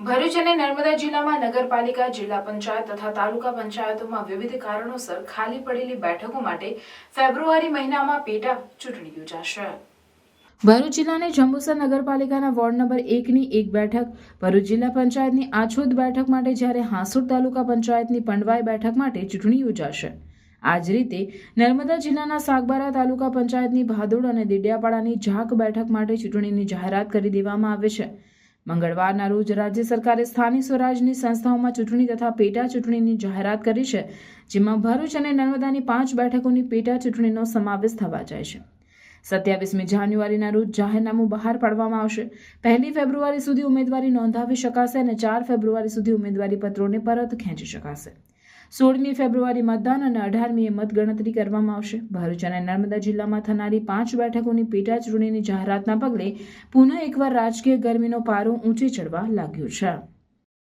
ભરૂચ અને નર્મદા જિલ્લામાં નગરપાલિકા, જિલ્લા પંચાયત તથા તાલુકા પંચાયતોમાં વિવિધ કારણોસર ખાલી પડેલી બેઠકો માટે ફેબ્રુઆરી મહિનામાં પેટા ચૂંટણી યોજાશે। ભરૂચ જિલ્લાની જંબુસર નગરપાલિકાના વોર્ડ નંબર 1ની એક બેઠક, ભરૂચ જિલ્લા પંચાયતની આછોદ બેઠક માટે, જ્યારે હાંસોડ તાલુકા પંચાયતની પંડવાઈ બેઠક માટે ચૂંટણી યોજાશે। આ જ રીતે નર્મદા જિલ્લાના સાગબારા તાલુકા પંચાયતની ભાદોડ અને દેડિયાપાડાની ઝાક બેઠક માટે ચૂંટણીની જાહેરાત કરી દેવામાં આવી છે। મંગળવારના રોજ રાજ્ય સરકારે સ્થાનિક સ્વરાજની સંસ્થાઓમાં ચૂંટણી તથા પેટા ચૂંટણીની જાહેરાત કરી છે, જેમાં ભરૂચ અને નર્મદાની 5 બેઠકોની પેટા ચૂંટણીનો સમાવેશ થવા જાય છે। 27મી જાન્યુઆરીના રોજ જાહેરનામું બહાર પાડવામાં આવશે। 1 ફેબ્રુઆરી સુધી ઉમેદવારી નોંધાવી શકાશે અને 4 ફેબ્રુઆરી સુધી ઉમેદવારી પત્રોને પરત ખેંચી શકાશે। 16મી ફેબ્રુઆરી મતદાન અને 18મીએ મતગણતરી કરવામાં આવશે। ભરૂચ અને નર્મદા જિલ્લામાં થનારી 5 બેઠકોની પેટા ચૂંટણીની જાહેરાતના પગલે પુનઃ એકવાર રાજકીય ગરમીનો પારો ઊંચે ચડવા લાગ્યો છે।